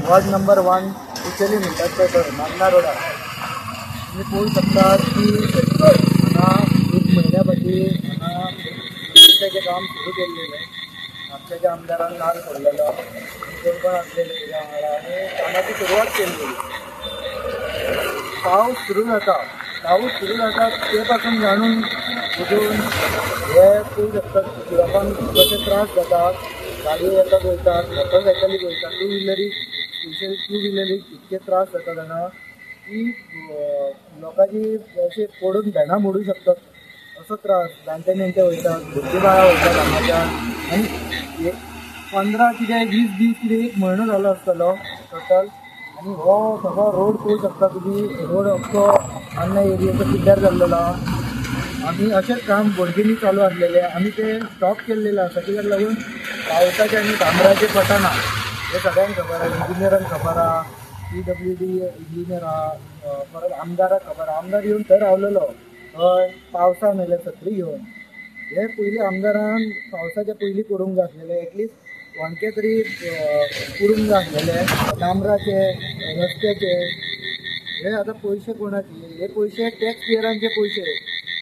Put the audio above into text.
Ward number 1 कुचेली म्हणतात तर नांदना रोडार तुम्ही पळोवंक शकतात की हांगा एक म्हयन्या फाटीं हांगा रस्त्याचें काम सुरू केल्लेलें आमच्या आमदारान नाल फोडलेलो कोण आसलेले तेज्या वांगडा आनी कामाची सुरवात केल्ली. पावस सुरू जाता ते पासून जाणून बुजून हे पळोवंक शकतात लोकांक कशे त्रास जातात. गाडयो येतात वयतात, मोटरसायकली वयतात, टू व्हिलरीक इतके त्रास जातात हांगा की लोकांची अशी पडून भेंडां मोडूंक शकतात असो त्रास. जाणटे नेणटे वयतात, भुरगीं बाळां वयतात हांगाच्यान आनी 15 कितें 20 दीस कितें एक म्हयनो जालो आसतलो टोटल. आनी हो सगळो रोड पळोवंक शकता तुमी. रोड अख्खो अन्ना एरियेचो पिड्ड्यार जाल्लेलो आमी अशेंच काम बोडगिनी चालू आसलेले आमी ते स्टॉप केल्लेले आसा कित्याक लागून पावसाचे आनी डांबराचे पटना हे सगळ्यांक खबर आहा. इंजिनियरांक खबर आहा, PWD इंजिनियर आहा, परत आमदाराक खबर आहा. आमदार येवन थंय रावलेलो हय पावसान आयले छत्री घेवन. हे पयलीं आमदारान पावसाच्या पयलीं करूंक जाय आसलेले एटलिस्ट वणके तरी करूंक जाय आसलेले डांबराचे रस्त्याचे. हे आतां पयशे कोणाचे हे पयशे टॅक्स पेयरांचे पयशे